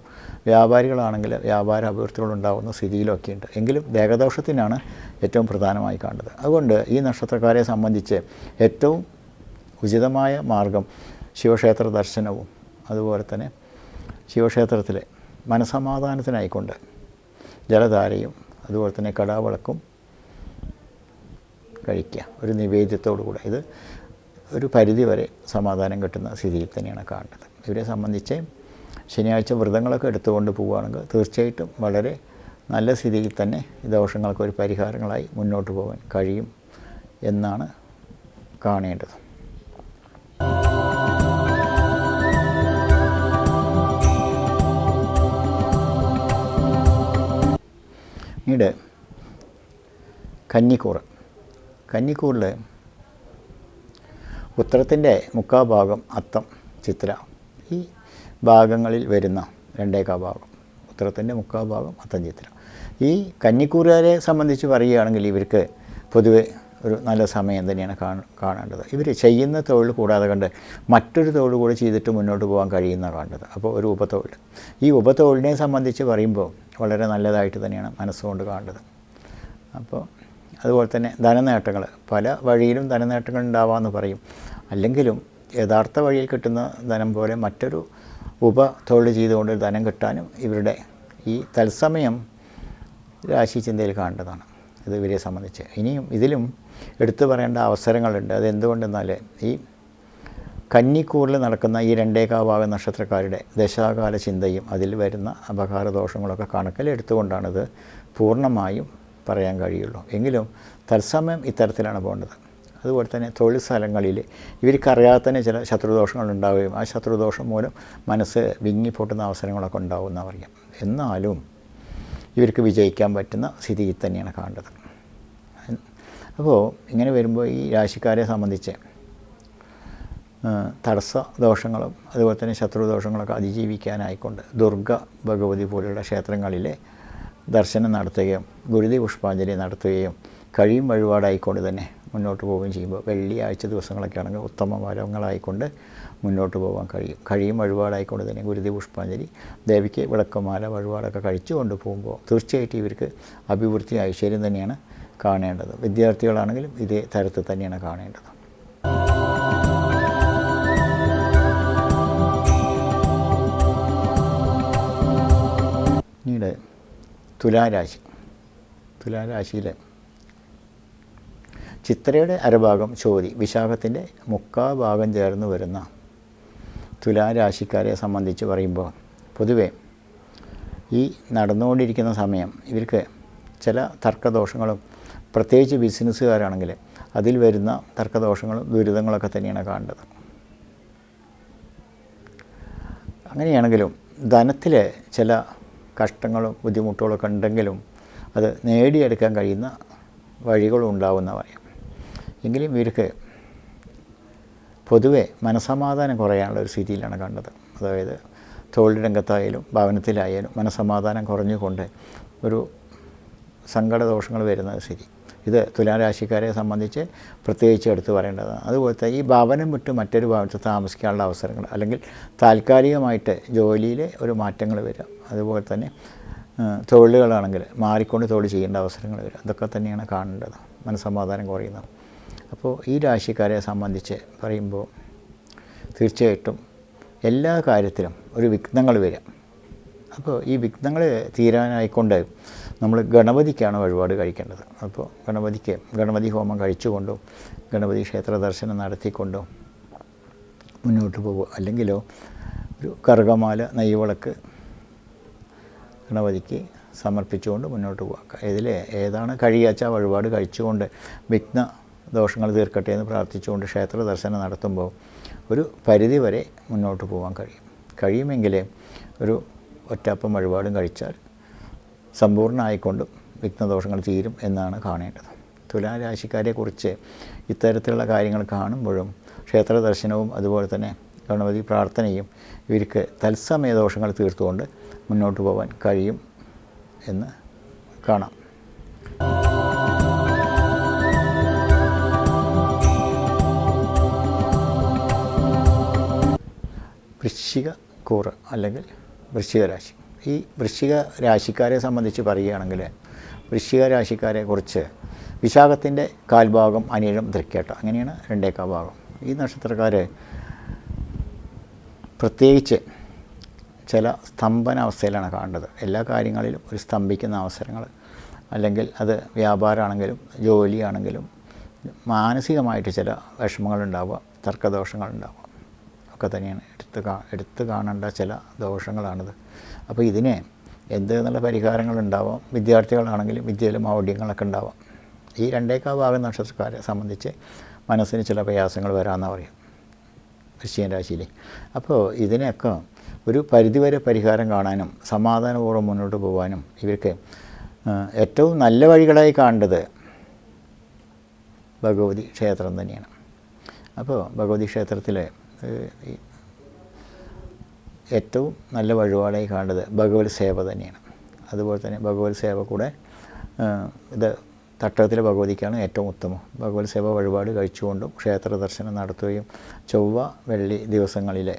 വ്യാപാരികളാണെങ്കിൽ വ്യാപാര അഭിവൃദ്ധികളുണ്ടാകുന്ന സ്ഥിതിയിലൊക്കെ ഉണ്ട്. എങ്കിലും ദേഹദോഷത്തിനാണ് ഏറ്റവും പ്രധാനമായി കാണുന്നത്. അതുകൊണ്ട് ഈ നക്ഷത്രക്കാരെ സംബന്ധിച്ച് ഏറ്റവും ഉചിതമായ മാർഗം ശിവക്ഷേത്ര ദർശനവും അതുപോലെ തന്നെ ശിവക്ഷേത്രത്തിലെ മനസമാധാനത്തിനായിക്കൊണ്ട് ജലധാരയും അതുപോലെ തന്നെ കടാവിളക്കും കഴിക്കുക ഒരു നിവേദ്യത്തോടു കൂടെ. ഇത് ഒരു പരിധിവരെ സമാധാനം കിട്ടുന്ന സ്ഥിതിയിൽ തന്നെയാണ് കാണുന്നത്. ഇവരെ സംബന്ധിച്ച് ശനിയാഴ്ച വ്രതങ്ങളൊക്കെ എടുത്തുകൊണ്ട് പോവുകയാണെങ്കിൽ തീർച്ചയായിട്ടും വളരെ നല്ല സ്ഥിതിയിൽ തന്നെ ഈ ദോഷങ്ങൾക്ക് ഒരു പരിഹാരങ്ങളായി മുന്നോട്ട് പോകാൻ കഴിയും എന്നാണ് കാണേണ്ടത്. പിന്നീട് കന്നിക്കൂറിൽ ഉത്തരത്തിൻ്റെ 3/4 ഭാഗം അത്തം ചിത്ര ഈ ഭാഗങ്ങളിൽ വരുന്ന 2/4 ഭാഗം, ഉത്തരത്തിൻ്റെ 3/4 ഭാഗം അത്തം ചിത്ര. ഈ കന്നിക്കൂറുകാരെ സംബന്ധിച്ച് പറയുകയാണെങ്കിൽ ഇവർക്ക് പൊതുവെ ഒരു നല്ല സമയം തന്നെയാണ് കാണേണ്ടത്. ഇവർ ചെയ്യുന്ന തൊഴിൽ കൂടാതെ കണ്ട് മറ്റൊരു തൊഴിൽ കൂടി ചെയ്തിട്ട് മുന്നോട്ട് പോകാൻ കഴിയുന്ന കാണേണ്ടത്. അപ്പോൾ ഒരു ഉപതൊഴിൽ, ഈ ഉപതൊഴിലിനെ സംബന്ധിച്ച് പറയുമ്പോൾ വളരെ നല്ലതായിട്ട് തന്നെയാണ് മനസ്സുകൊണ്ട് കാണേണ്ടത്. അപ്പോൾ അതുപോലെ തന്നെ ധനനേട്ടങ്ങൾ, പല വഴിയിലും ധനനേട്ടങ്ങൾ ഉണ്ടാവാമെന്ന് പറയും. അല്ലെങ്കിലും യഥാർത്ഥ വഴിയിൽ കിട്ടുന്ന ധനം പോലെ മറ്റൊരു ഉപതൊഴിൽ ചെയ്തുകൊണ്ട് ധനം കിട്ടാനും ഇവരുടെ ഈ തത്സമയം രാശി ചിന്തയിൽ കാണേണ്ടതാണ്. ഇത് ഇവരെ സംബന്ധിച്ച്. ഇനിയും ഇതിലും എടുത്തു പറയേണ്ട അവസരങ്ങളുണ്ട്. അതെന്തുകൊണ്ടെന്നാൽ ഈ കന്നിക്കൂറിൽ നടക്കുന്ന ഈ 2 ഭാഗം നക്ഷത്രക്കാരുടെ ദശാകാല ചിന്തയും അതിൽ വരുന്ന അപകാരദോഷങ്ങളൊക്കെ കണക്കിലെടുത്തുകൊണ്ടാണിത് പൂർണ്ണമായും പറയാൻ കഴിയുള്ളൂ. എങ്കിലും തത്സമയം ഇത്തരത്തിലാണ് പോകേണ്ടത്. അതുപോലെ തന്നെ തൊഴിൽ സ്ഥലങ്ങളിൽ ഇവർക്കറിയാതെ തന്നെ ചില ശത്രുദോഷങ്ങളുണ്ടാവുകയും ആ ശത്രുദോഷം മൂലം മനസ്സ് വിങ്ങിപ്പൊട്ടുന്ന അവസരങ്ങളൊക്കെ ഉണ്ടാവുമെന്നാണ് പറയാം. എന്നാലും ഇവർക്ക് വിജയിക്കാൻ പറ്റുന്ന സ്ഥിതിയിൽ തന്നെയാണ് കാണേണ്ടത്. അപ്പോൾ ഇങ്ങനെ വരുമ്പോൾ ഈ രാശിക്കാരെ സംബന്ധിച്ച് തടസ്സ ദോഷങ്ങളും അതുപോലെ തന്നെ ശത്രുദോഷങ്ങളൊക്കെ അതിജീവിക്കാനായിക്കൊണ്ട് ദുർഗ ഭഗവതി പോലുള്ള ക്ഷേത്രങ്ങളിലെ ദർശനം നടത്തുകയും ഗുരുതി പുഷ്പാഞ്ജലി നടത്തുകയും കഴിയും വഴിപാടായിക്കൊണ്ട് തന്നെ മുന്നോട്ട് പോവുകയും ചെയ്യുമ്പോൾ വെള്ളിയാഴ്ച ദിവസങ്ങളൊക്കെ ആണെങ്കിൽ ഉത്തമ വാരങ്ങളായിക്കൊണ്ട് മുന്നോട്ട് പോകാൻ കഴിയും വഴിപാടായിക്കൊണ്ട് തന്നെ ഗുരുതി പുഷ്പാഞ്ജലി ദേവിക്ക് വിളക്കുമാല വഴിപാടൊക്കെ കഴിച്ചു കൊണ്ട് പോകുമ്പോൾ തീർച്ചയായിട്ടും ഇവർക്ക് അഭിവൃദ്ധി ഐശ്വര്യം തന്നെയാണ് കാണേണ്ടത്. വിദ്യാർത്ഥികളാണെങ്കിലും ഇതേ തരത്തിൽ തന്നെയാണ് കാണേണ്ടത്. പിന്നീട് തുലാരാശിയിലെ ചിത്രയുടെ അരഭാഗം ചോതി വിശാഖത്തിൻ്റെ 3/4 ഭാഗം ചേർന്ന് വരുന്ന തുലാരാശിക്കാരെ സംബന്ധിച്ച് പറയുമ്പോൾ പൊതുവേ ഈ നടന്നുകൊണ്ടിരിക്കുന്ന സമയം ഇവർക്ക് ചില തർക്കദോഷങ്ങളും പ്രത്യേകിച്ച് ബിസിനസ്സുകാരാണെങ്കിൽ അതിൽ വരുന്ന തർക്കദോഷങ്ങളും ദുരിതങ്ങളൊക്കെ തന്നെയാണ് കാണേണ്ടത്. അങ്ങനെയാണെങ്കിലും ധനത്തിൽ ചില കഷ്ടങ്ങളും ബുദ്ധിമുട്ടുകളൊക്കെ ഉണ്ടെങ്കിലും അത് നേടിയെടുക്കാൻ കഴിയുന്ന വഴികളും ഉണ്ടാവുമെന്ന് പറയാം. എങ്കിലും ഇവർക്ക് പൊതുവെ മനസ്സമാധാനം കുറയാനുള്ള ഒരു സ്ഥിതിയിലാണ് കണ്ടത്. അതായത് തൊഴിൽ രംഗത്തായാലും ഭവനത്തിലായാലും മനസ്സമാധാനം കുറഞ്ഞുകൊണ്ട് ഒരു സങ്കടദോഷങ്ങൾ വരുന്ന സ്ഥിതി. ഇത് തുലാരാശിക്കാരെ സംബന്ധിച്ച് പ്രത്യേകിച്ച് എടുത്തു പറയേണ്ടതാണ്. അതുപോലത്തെ ഈ ഭവനം വിട്ട് മറ്റൊരു ഭവനത്തിൽ താമസിക്കാനുള്ള അവസരങ്ങൾ അല്ലെങ്കിൽ താൽക്കാലികമായിട്ട് ജോലിയിൽ ഒരു മാറ്റങ്ങൾ വരിക, അതുപോലെ തന്നെ തൊഴിലുകളാണെങ്കിൽ മാറിക്കൊണ്ട് തൊഴിൽ ചെയ്യേണ്ട അവസരങ്ങൾ വരിക, ഇതൊക്കെ തന്നെയാണ് കാണേണ്ടത്. മനസ്സമാധാനം കുറയുന്നത്. അപ്പോൾ ഈ രാശിക്കാരെ സംബന്ധിച്ച് പറയുമ്പോൾ തീർച്ചയായിട്ടും എല്ലാ കാര്യത്തിലും ഒരു വിഘ്നങ്ങൾ വരിക. അപ്പോൾ ഈ വിഘ്നങ്ങൾ തീരാനായിക്കൊണ്ട് നമ്മൾ ഗണപതിക്കാണ് വഴിപാട് കഴിക്കേണ്ടത്. അപ്പോൾ ഗണപതി ഹോമം കഴിച്ചുകൊണ്ടും ഗണപതി ക്ഷേത്ര ദർശനം നടത്തിക്കൊണ്ടും മുന്നോട്ട് പോകുക. അല്ലെങ്കിലോ ഒരു കറുകമാല നെയ്വിളക്ക് ഗണപതിക്ക് സമർപ്പിച്ചുകൊണ്ട് മുന്നോട്ട് പോകുക. ഇതിൽ ഏതാണ് കഴിയാച്ച വഴിപാട് കഴിച്ചുകൊണ്ട് വിഘ്ന ദോഷങ്ങൾ തീർക്കട്ടെ എന്ന് പ്രാർത്ഥിച്ചുകൊണ്ട് ക്ഷേത്ര ദർശനം നടത്തുമ്പോൾ ഒരു പരിധി വരെ മുന്നോട്ട് പോകാൻ കഴിയുമെങ്കിൽ ഒരു ഒറ്റപ്പം വഴിപാടും കഴിച്ചാൽ സമ്പൂർണ്ണമായിക്കൊണ്ടും വിഘ്നദോഷങ്ങൾ തീരും എന്നാണ് കാണേണ്ടത്. തുലാരാശിക്കാരെക്കുറിച്ച് ഇത്തരത്തിലുള്ള കാര്യങ്ങൾ കാണുമ്പോഴും ക്ഷേത്ര ദർശനവും അതുപോലെ തന്നെ ഗണപതി പ്രാർത്ഥനയും ഇവർക്ക് തത്സമയ ദോഷങ്ങൾ തീർത്തുകൊണ്ട് മുന്നോട്ട് പോകാൻ കഴിയും എന്ന് കാണാം. വൃശ്ചിക കൂറ് അല്ലെങ്കിൽ വൃശ്ചിക രാശി. ഈ വൃശ്ചിക രാശിക്കാരെ സംബന്ധിച്ച് പറയുകയാണെങ്കിൽ വൃശ്ചിക രാശിക്കാരെ കുറിച്ച് വിശാഖത്തിൻ്റെ 1/4 ഭാഗം അനിഴം തൃക്കേട്ട അങ്ങനെയാണ് 2/4 ഭാഗം. ഈ നക്ഷത്രക്കാർ പ്രത്യേകിച്ച് ചില സ്തംഭനാവസ്ഥയിലാണ് കാണേണ്ടത്. എല്ലാ കാര്യങ്ങളിലും ഒരു സ്തംഭിക്കുന്ന അവസരങ്ങൾ, അല്ലെങ്കിൽ അത് വ്യാപാരമാണെങ്കിലും ജോലിയാണെങ്കിലും മാനസികമായിട്ട് ചില വിഷമങ്ങളുണ്ടാവുക, തർക്കദോഷങ്ങളുണ്ടാവുക ഒക്കെ തന്നെയാണ് എടുത്ത് കാണേണ്ട ചില ദോഷങ്ങളാണിത്. അപ്പോൾ ഇതിന് എന്തെന്നുള്ള പരിഹാരങ്ങളുണ്ടാവാം. വിദ്യാർത്ഥികളാണെങ്കിലും വിദ്യയിലും മൗഢ്യങ്ങളൊക്കെ ഉണ്ടാവാം. ഈ 2/4 ഭാഗം നക്ഷത്രക്കാരെ സംബന്ധിച്ച് മനസ്സിന് ചില പ്രയാസങ്ങൾ വരാമെന്ന് പറയാം വൃശ്ചിക രാശിയിൽ. അപ്പോൾ ഇതിനൊക്കെ ഒരു പരിധിവരെ പരിഹാരം കാണാനും സമാധാനപൂർവ്വം മുന്നോട്ട് പോകാനും ഇവർക്ക് ഏറ്റവും നല്ല വഴികളായി കാണേണ്ടത് ഭഗവതി ക്ഷേത്രം തന്നെയാണ്. അപ്പോൾ ഭഗവതി ക്ഷേത്രത്തിൽ ഏറ്റവും നല്ല വഴിപാടായി കാണേണ്ടത് ഭഗവത് സേവ തന്നെയാണ്. അതുപോലെ തന്നെ ഭഗവത് സേവ കൂടെ ഇത് തട്ടകത്തിലെ ഭഗവതിക്കാണ് ഏറ്റവും ഉത്തമം. ഭഗവത് സേവ വഴിപാട് കഴിച്ചുകൊണ്ടും ക്ഷേത്ര ദർശനം നടത്തുകയും ചൊവ്വ വെള്ളി ദിവസങ്ങളിലെ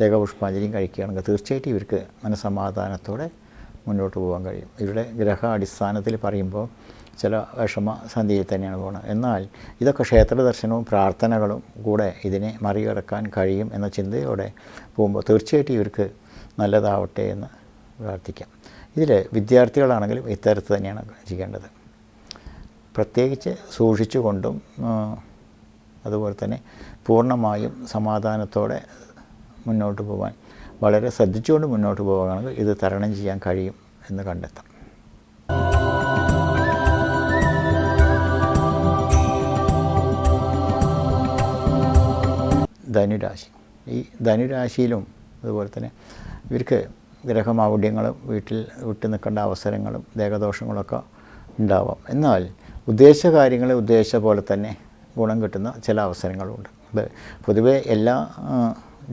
ദേഹപുഷ്പാഞ്ജലിയും കഴിക്കുകയാണെങ്കിൽ തീർച്ചയായിട്ടും ഇവർക്ക് മനസ്സമാധാനത്തോടെ മുന്നോട്ട് പോകാൻ കഴിയും. ഇവരുടെ ഗ്രഹ അടിസ്ഥാനത്തിൽ പറയുമ്പോൾ ചില വിഷമസന്ധിയിൽ തന്നെയാണ് പോകുന്നത്. എന്നാൽ ഇതൊക്കെ ക്ഷേത്ര ദർശനവും പ്രാർത്ഥനകളും കൂടെ ഇതിനെ മറികടക്കാൻ കഴിയും എന്ന ചിന്തയോടെ പോകുമ്പോൾ തീർച്ചയായിട്ടും ഇവർക്ക് നല്ലതാവട്ടെ എന്ന് പ്രാർത്ഥിക്കാം. ഇതിൽ വിദ്യാർത്ഥികളാണെങ്കിലും ഇത്തരത്തിൽ തന്നെയാണ് ചെയ്യേണ്ടത്. പ്രത്യേകിച്ച് സൂക്ഷിച്ചുകൊണ്ടും അതുപോലെ തന്നെ പൂർണ്ണമായും സമാധാനത്തോടെ മുന്നോട്ട് പോകാൻ വളരെ ശ്രദ്ധിച്ചുകൊണ്ട് മുന്നോട്ട് പോകുകയാണെങ്കിൽ ഇത് തരണം ചെയ്യാൻ കഴിയും എന്ന് കണ്ടെത്താം. ധനുരാശി. ഈ ധനുരാശിയിലും അതുപോലെ തന്നെ ഇവർക്ക് ഗ്രഹമാവുഢ്യങ്ങളും വീട്ടിൽ വിട്ടു നിൽക്കേണ്ട അവസരങ്ങളും ദേഹദോഷങ്ങളൊക്കെ ഉണ്ടാവാം. എന്നാൽ ഉദ്ദേശ കാര്യങ്ങൾ ഉദ്ദേശിച്ച പോലെ തന്നെ ഗുണം കിട്ടുന്ന ചില അവസരങ്ങളുണ്ട്. അത് പൊതുവേ എല്ലാ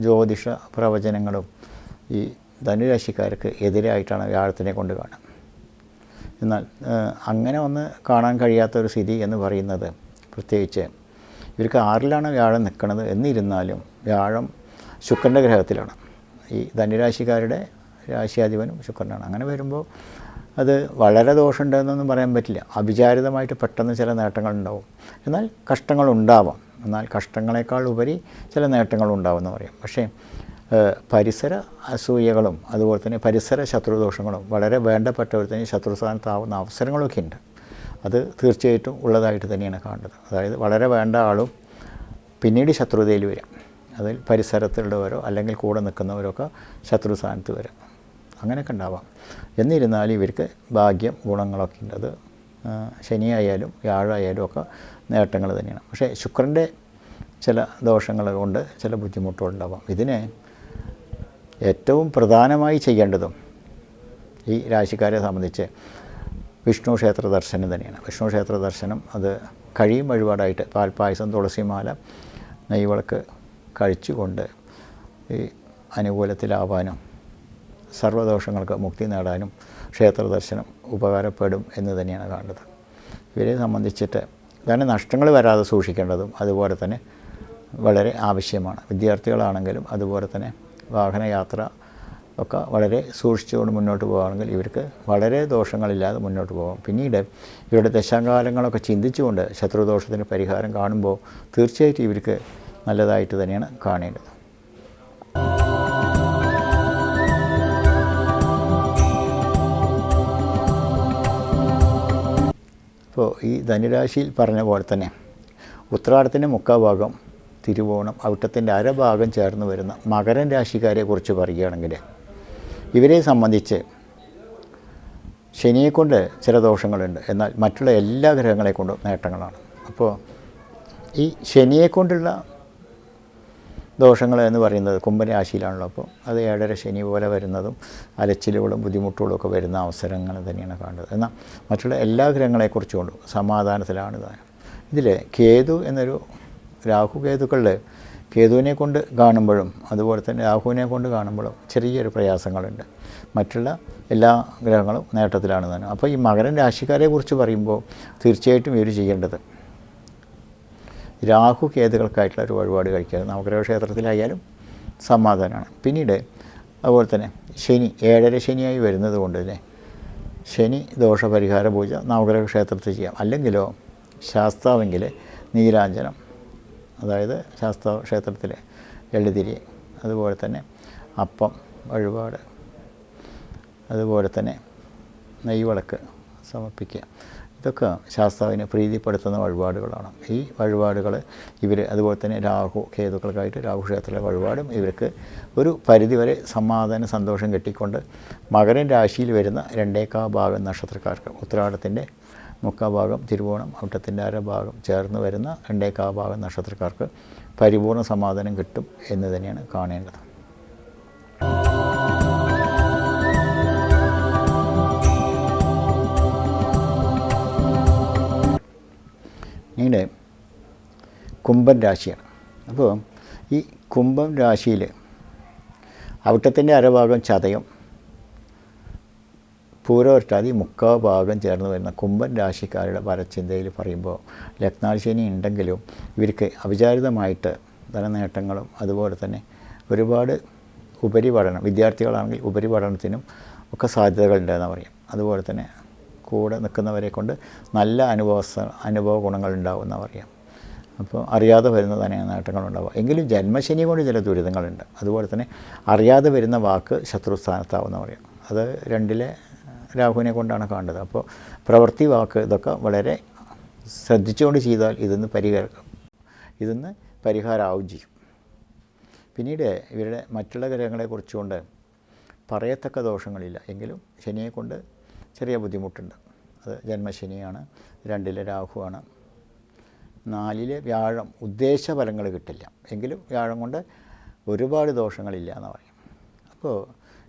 ജ്യോതിഷ പ്രവചനങ്ങളും ഈ ധനുരാശിക്കാർക്ക് എതിരായിട്ടാണ് വ്യാഴത്തിനെ കൊണ്ട് കാണുക. എന്നാൽ അങ്ങനെ ഒന്ന് കാണാൻ കഴിയാത്തൊരു സ്ഥിതി എന്ന് പറയുന്നത് പ്രത്യേകിച്ച് ഇവർക്ക് 6ലാണ് വ്യാഴം നിൽക്കുന്നത്. എന്നിരുന്നാലും വ്യാഴം ശുക്രൻ്റെ ഗ്രഹത്തിലാണ്. ഈ ധനുരാശിക്കാരുടെ രാശിയാധിപനും ശുക്രനാണ്. അങ്ങനെ വരുമ്പോൾ അത് വളരെ ദോഷമുണ്ടെന്നൊന്നും പറയാൻ പറ്റില്ല. അവിചാരിതമായിട്ട് പെട്ടെന്ന് ചില നേട്ടങ്ങളുണ്ടാവും. എന്നാൽ കഷ്ടങ്ങളുണ്ടാവാം. എന്നാൽ കഷ്ടങ്ങളെക്കാൾ ഉപരി ചില നേട്ടങ്ങളുണ്ടാവും എന്ന് പറയാം. പക്ഷേ പരിസര അസൂയകളും അതുപോലെ തന്നെ പരിസര ശത്രുദോഷങ്ങളും വളരെ വേണ്ടപ്പെട്ടവർക്ക് ശത്രുസ്ഥാനത്താവുന്ന അവസരങ്ങളൊക്കെ ഉണ്ട്. അത് തീർച്ചയായിട്ടും ഉള്ളതായിട്ട് തന്നെയാണ് കാണുന്നത്. അതായത് വളരെ വേണ്ട ആളും പിന്നീട് ശത്രുതയിൽ വരാം. അതിൽ പരിസരത്തുള്ളവരോ അല്ലെങ്കിൽ കൂടെ നിൽക്കുന്നവരൊക്കെ ശത്രുസ്ഥാനത്ത് വരാം. അങ്ങനെയൊക്കെ ഉണ്ടാവാം. എന്നിരുന്നാലും ഇവർക്ക് ഭാഗ്യം ഗുണങ്ങളൊക്കെ ഉണ്ട്. അത് ശനിയായാലും വ്യാഴമായാലും ഒക്കെ നേട്ടങ്ങൾ തന്നെയാണ്. പക്ഷേ ശുക്രൻ്റെ ചില ദോഷങ്ങൾ കൊണ്ട് ചില ബുദ്ധിമുട്ടുകളുണ്ടാവാം. ഇതിന് ഏറ്റവും പ്രധാനമായി ചെയ്യേണ്ടതും ഈ രാശിക്കാരെ സംബന്ധിച്ച് വിഷ്ണു ക്ഷേത്ര ദർശനം തന്നെയാണ്. വിഷ്ണു ക്ഷേത്ര ദർശനം അത് കഴിയും വഴിപാടായിട്ട് പാൽപ്പായസം, തുളസിമാല, നെയ്വിളക്ക് കഴിച്ചുകൊണ്ട് ഈ അനുകൂലത്തിലാവാനും സർവ്വദോഷങ്ങൾക്ക് മുക്തി നേടാനും ക്ഷേത്ര ദർശനം ഉപകാരപ്പെടും എന്ന് തന്നെയാണ് കാണുന്നത്. ഇവരെ സംബന്ധിച്ചിട്ട് തന്നെ നഷ്ടങ്ങൾ വരാതെ സൂക്ഷിക്കേണ്ടതും അതുപോലെ തന്നെ വളരെ ആവശ്യമാണ്. വിദ്യാർത്ഥികളാണെങ്കിലും അതുപോലെ തന്നെ വാഹനയാത്ര ഒക്കെ വളരെ സൂക്ഷിച്ചുകൊണ്ട് മുന്നോട്ട് പോകുകയാണെങ്കിൽ ഇവർക്ക് വളരെ ദോഷങ്ങളില്ലാതെ മുന്നോട്ട് പോകാം. പിന്നീട് ഇവരുടെ ദശാകാലങ്ങളൊക്കെ ചിന്തിച്ചുകൊണ്ട് ശത്രുദോഷത്തിന് പരിഹാരം കാണുമ്പോൾ തീർച്ചയായിട്ടും ഇവർക്ക് നല്ലതായിട്ട് തന്നെയാണ് കാണേണ്ടത്. ഇപ്പോൾ ഈ ധനുരാശിയിൽ പറഞ്ഞ പോലെ തന്നെ ഉത്രാടത്തിൻ്റെ മുക്കാഭാഗം, തിരുവോണം, അവിട്ടത്തിൻ്റെ അരഭാഗം ചേർന്ന് വരുന്ന മകരം രാശിക്കാരെ കുറിച്ച് പറയുകയാണെങ്കിൽ ഇവരെ സംബന്ധിച്ച് ശനിയെക്കൊണ്ട് ചില ദോഷങ്ങളുണ്ട്. എന്നാൽ മറ്റുള്ള എല്ലാ ഗ്രഹങ്ങളെ കൊണ്ടും നേട്ടങ്ങളാണ്. അപ്പോൾ ഈ ശനിയെക്കൊണ്ടുള്ള ദോഷങ്ങൾ എന്ന് പറയുന്നത് കുംഭൻ രാശിയിലാണല്ലോ. അപ്പോൾ അത് 7.5 ശനി പോലെ വരുന്നതും അലച്ചിലുകളും ബുദ്ധിമുട്ടുകളും ഒക്കെ വരുന്ന അവസരങ്ങൾ തന്നെയാണ് കാണുന്നത്. എന്നാൽ മറ്റുള്ള എല്ലാ ഗ്രഹങ്ങളെക്കുറിച്ചും കൊണ്ടും സമാധാനത്തിലാണ് താനും. ഇതിൽ കേതു എന്നൊരു രാഹുകേതുക്കളിൽ കേതുവിനെ കൊണ്ട് കാണുമ്പോഴും അതുപോലെ തന്നെ രാഹുവിനെ കൊണ്ട് കാണുമ്പോഴും ചെറിയൊരു പ്രയാസങ്ങളുണ്ട്. മറ്റുള്ള എല്ലാ ഗ്രഹങ്ങളും നേട്ടത്തിലാണ് തന്നെ. അപ്പോൾ ഈ മകരം രാശിക്കാരെ കുറിച്ച് പറയുമ്പോൾ തീർച്ചയായിട്ടും ഇവർ ചെയ്യേണ്ടത് രാഹു കേതുക്കൾക്കായിട്ടുള്ള ഒരു വഴിപാട് കഴിക്കുക. നവഗ്രഹ ക്ഷേത്രത്തിലായാലും സമാധാനമാണ്. പിന്നീട് അതുപോലെ തന്നെ ശനി 7.5 ശനിയായി വരുന്നത് കൊണ്ട് തന്നെ ശനി ദോഷപരിഹാര പൂജ നവഗ്രഹ ക്ഷേത്രത്തിൽ ചെയ്യാം. അല്ലെങ്കിലോ ശാസ്താവെങ്കിൽ നീരാഞ്ജനം, അതായത് ശാസ്താ ക്ഷേത്രത്തിൽ എള്ളുതിരി, അതുപോലെ തന്നെ അപ്പം വഴിപാട്, അതുപോലെ തന്നെ നെയ്വിളക്ക് സമർപ്പിക്കുക. ഇതൊക്കെ ശാസ്താവിനെ പ്രീതിപ്പെടുത്തുന്ന വഴിപാടുകളാണ്. ഈ വഴിപാടുകൾ ഇവർ അതുപോലെ തന്നെ രാഹു കേതുക്കൾക്കായിട്ട് രാഹു ക്ഷേത്രത്തിലെ വഴിപാടും ഇവർക്ക് ഒരു പരിധിവരെ സമാധാന സന്തോഷം കിട്ടിക്കൊണ്ട് മകരൻ രാശിയിൽ വരുന്ന 2.25 ഭാഗം നക്ഷത്രക്കാർക്ക് ഉത്രാടത്തിൻ്റെ മുക്കാഭാഗം, തിരുവോണം, അവിട്ടത്തിൻ്റെ അരഭാഗം ചേർന്ന് വരുന്ന 2.25 ഭാഗം നക്ഷത്രക്കാർക്ക് പരിപൂർണ്ണ സമാധാനം കിട്ടും എന്ന് തന്നെയാണ് കാണേണ്ടത്. പിന്നീട് കുംഭൻ രാശിയാണ്. അപ്പോൾ ഈ കുംഭം രാശിയിൽ അവിട്ടത്തിൻ്റെ അരഭാഗം ചതയം, പൂരോരുട്ടാതി മുക്കാഭാഗം ചേർന്ന് വരുന്ന കുംഭൻ രാശിക്കാരുടെ പരച്ചിന്തയിൽ പറയുമ്പോൾ ലഗ്നാശനി ഉണ്ടെങ്കിലും ഇവർക്ക് അവിചാരിതമായിട്ട് ധനനേട്ടങ്ങളും അതുപോലെ തന്നെ ഒരുപാട് ഉപരിപഠനം, വിദ്യാർത്ഥികളാണെങ്കിൽ ഉപരിപഠനത്തിനും ഒക്കെ സാധ്യതകളുണ്ടെന്ന് പറയും. അതുപോലെ തന്നെ കൂടെ നിൽക്കുന്നവരെ കൊണ്ട് നല്ല അനുഭവ ഗുണങ്ങളുണ്ടാവുമെന്ന് പറയാം. അപ്പോൾ അറിയാതെ വരുന്ന തന്നെ നേട്ടങ്ങളുണ്ടാവുക. എങ്കിലും ജന്മശനി കൊണ്ട് ചില ദുരിതങ്ങളുണ്ട്. അതുപോലെ തന്നെ അറിയാതെ വരുന്ന വാക്ക് ശത്രുസ്ഥാനത്താവുമെന്ന് പറയാം. അത് 2-ലെ രാഹുവിനെ കൊണ്ടാണ് കാണുന്നത്. അപ്പോൾ പ്രവൃത്തി, വാക്ക് ഇതൊക്കെ വളരെ ശ്രദ്ധിച്ചുകൊണ്ട് ചെയ്താൽ ഇതിന്ന് പരിഹാരമാവും ചെയ്യും. പിന്നീട് ഇവരുടെ മറ്റുള്ള ഗ്രഹങ്ങളെ കുറിച്ചുകൊണ്ട് പറയത്തക്ക ദോഷങ്ങളില്ല. എങ്കിലും ശനിയെ കൊണ്ട് ചെറിയ ബുദ്ധിമുട്ടുണ്ട്. അത് ജന്മശനിയാണ്, 2 രാഹുവാണ്, 4 വ്യാഴം. ഉദ്ദേശ ഫലങ്ങൾ കിട്ടില്ല, എങ്കിലും വ്യാഴം കൊണ്ട് ഒരുപാട് ദോഷങ്ങളില്ല എന്ന് പറയും. അപ്പോൾ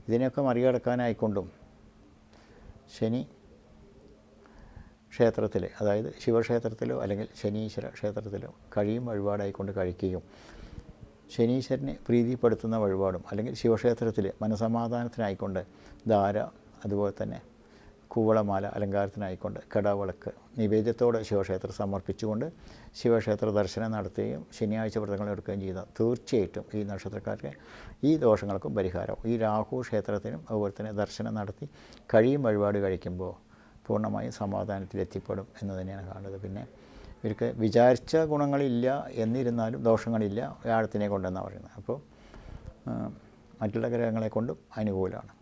ഇതിനെയൊക്കെ മറികടക്കാനായിക്കൊണ്ടും ശനി ക്ഷേത്രത്തിൽ, അതായത് ശിവക്ഷേത്രത്തിലോ അല്ലെങ്കിൽ ശനീശ്വര ക്ഷേത്രത്തിലോ കഴിയും വഴിപാടായിക്കൊണ്ട് കഴിക്കുകയും ശനീശ്വരനെ പ്രീതിപ്പെടുത്തുന്ന വഴിപാടും, അല്ലെങ്കിൽ ശിവക്ഷേത്രത്തിൽ മനസമാധാനത്തിനായിക്കൊണ്ട് ധാര, അതുപോലെ തന്നെ കൂവളമാല അലങ്കാരത്തിനായിക്കൊണ്ട് കടാവിളക്ക് നിവേദ്യത്തോടെ ശിവക്ഷേത്രം സമർപ്പിച്ചുകൊണ്ട് ശിവക്ഷേത്ര ദർശനം നടത്തുകയും ശനിയാഴ്ച വ്രതങ്ങൾ എടുക്കുകയും ചെയ്താൽ തീർച്ചയായിട്ടും ഈ നക്ഷത്രക്കാർക്ക് ഈ ദോഷങ്ങൾക്കും പരിഹാരവും. ഈ രാഹു ക്ഷേത്രത്തിനും അതുപോലെ തന്നെ ദർശനം നടത്തി കഴിയും വഴിപാട് കഴിക്കുമ്പോൾ പൂർണ്ണമായും സമാധാനത്തിലെത്തിപ്പെടും എന്ന് തന്നെയാണ് കാണുന്നത്. പിന്നെ ഇവർക്ക് വിചാരിച്ച ഗുണങ്ങളില്ല എന്നിരുന്നാലും ദോഷങ്ങളില്ല വ്യാഴത്തിനെ കൊണ്ടെന്നാണ് പറയുന്നത്. അപ്പോൾ മറ്റുള്ള ഗ്രഹങ്ങളെ കൊണ്ടും അനുകൂലമാണ്.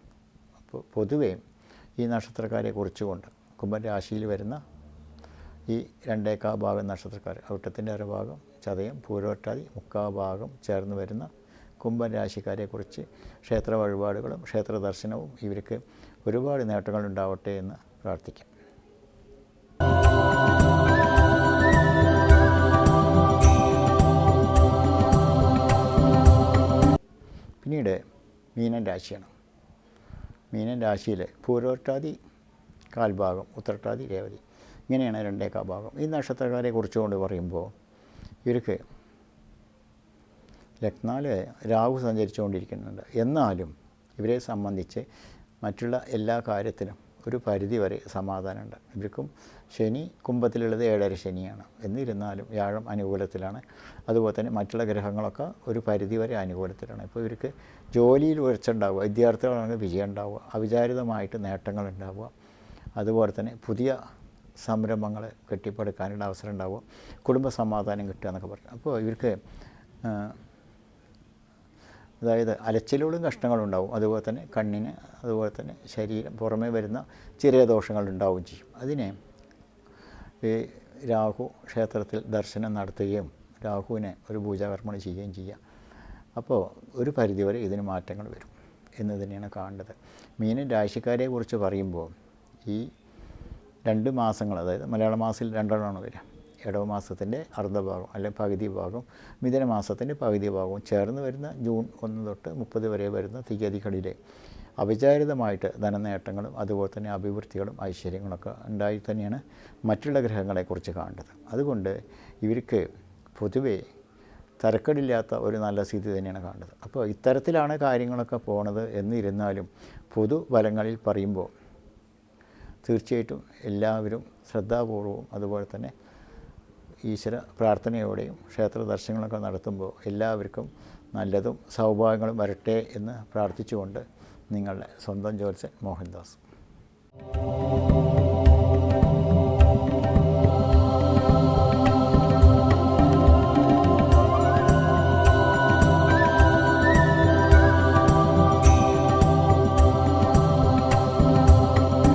അപ്പോൾ പൊതുവേ ഈ നക്ഷത്രക്കാരെ കുറിച്ചുകൊണ്ട് കുംഭൻ രാശിയിൽ വരുന്ന ഈ 2 ഭാഗം നക്ഷത്രക്കാർ, ഔട്ടത്തിൻ്റെ അരഭാഗം, ചതയം, പൂരോട്ടാതി, 3/4 ഭാഗം ചേർന്ന് വരുന്ന കുംഭൻ രാശിക്കാരെക്കുറിച്ച് ക്ഷേത്ര വഴിപാടുകളും ക്ഷേത്ര ദർശനവും ഇവർക്ക് ഒരുപാട് നേട്ടങ്ങളുണ്ടാവട്ടെ എന്ന് പ്രാർത്ഥിക്കാം. പിന്നീട് മീനൻ രാശിയാണ്. മീനൻ രാശിയിൽ പൂരോട്ടാതി 1/4 ഭാഗം, ഉത്രട്ടാതി, രേവതി, ഇങ്ങനെയാണ് 2 ഭാഗം. ഈ നക്ഷത്രക്കാരെ കുറിച്ചുകൊണ്ട് പറയുമ്പോൾ ഇവർക്ക് ലഗ്നാല് രാഹു സഞ്ചരിച്ചുകൊണ്ടിരിക്കുന്നുണ്ട്. എന്നാലും ഇവരെ സംബന്ധിച്ച് മറ്റുള്ള എല്ലാ കാര്യത്തിനും ഒരു പരിധി വരെ സമാധാനമുണ്ട്. ഇവർക്കും ശനി കുംഭത്തിലുള്ളത് 7.5 ശനിയാണ്. എന്നിരുന്നാലും വ്യാഴം അനുകൂലത്തിലാണ്. അതുപോലെ തന്നെ മറ്റുള്ള ഗ്രഹങ്ങളൊക്കെ ഒരു പരിധി വരെ അനുകൂലത്തിലാണ്. ഇപ്പോൾ ഇവർക്ക് ജോലിയിൽ ഉയർച്ച ഉണ്ടാവുക, വിദ്യാർത്ഥികളാണെങ്കിൽ വിജയം ഉണ്ടാവുക, അവിചാരിതമായിട്ട് നേട്ടങ്ങൾ ഉണ്ടാവുക, അതുപോലെ തന്നെ പുതിയ സംരംഭങ്ങൾ കെട്ടിപ്പടുക്കാനുള്ള അവസരം ഉണ്ടാവുക, കുടുംബ സമാധാനം കിട്ടുക എന്നൊക്കെ പറയും. അപ്പോൾ ഇവർക്ക് അതായത് അലച്ചിലുകളും കഷ്ടങ്ങളും ഉണ്ടാവും. അതുപോലെ തന്നെ കണ്ണിന്, അതുപോലെ തന്നെ ശരീരം പുറമേ വരുന്ന ചെറിയ ദോഷങ്ങൾ ഉണ്ടാവുകയും ചെയ്യും. അതിനെ ഈ രാഹു ക്ഷേത്രത്തിൽ ദർശനം നടത്തുകയും രാഹുവിനെ ഒരു പൂജാകർമ്മം ചെയ്യുകയും ചെയ്യുക. അപ്പോൾ ഒരു പരിധിവരെ ഇതിന് മാറ്റങ്ങൾ വരും എന്ന് തന്നെയാണ് കാണേണ്ടത്. മീനൻ രാശിക്കാരെ കുറിച്ച് പറയുമ്പോൾ ഈ 2 മാസങ്ങൾ, അതായത് മലയാള മാസത്തിൽ 2 വരിക, ഇടവ മാസത്തിൻ്റെ അർദ്ധഭാഗം അല്ലെങ്കിൽ പകുതി ഭാഗം, മിഥുന മാസത്തിൻ്റെ പകുതി ഭാഗവും ചേർന്ന് വരുന്ന ജൂൺ 1 തൊട്ട് 30 വരെ വരുന്ന തീയതികളിലെ അവിചാരിതമായിട്ട് ധനനേട്ടങ്ങളും അതുപോലെ തന്നെ അഭിവൃദ്ധികളും ഐശ്വര്യങ്ങളൊക്കെ ഉണ്ടായി തന്നെയാണ് മറ്റുള്ള ഗ്രഹങ്ങളെക്കുറിച്ച് കാണേണ്ടത്. അതുകൊണ്ട് ഇവർക്ക് പൊതുവേ തരക്കേടില്ലാത്ത ഒരു നല്ല സ്ഥിതി തന്നെയാണ് കാണേണ്ടത്. അപ്പോൾ ഇത്തരത്തിലാണ് കാര്യങ്ങളൊക്കെ പോണത് എന്നിരുന്നാലും പൊതുഫലങ്ങളിൽ പറയുമ്പോൾ തീർച്ചയായിട്ടും എല്ലാവരും ശ്രദ്ധാപൂർവവും അതുപോലെ തന്നെ ഈശ്വര പ്രാർത്ഥനയോടെയും ക്ഷേത്ര ദർശനങ്ങളൊക്കെ നടത്തുമ്പോൾ എല്ലാവർക്കും നല്ലതും സൗഭാഗ്യങ്ങളും വരട്ടെ എന്ന് പ്രാർത്ഥിച്ചുകൊണ്ട് നിങ്ങളുടെ സ്വന്തം ജ്യോത്സ്യൻ മോഹൻദാസ്.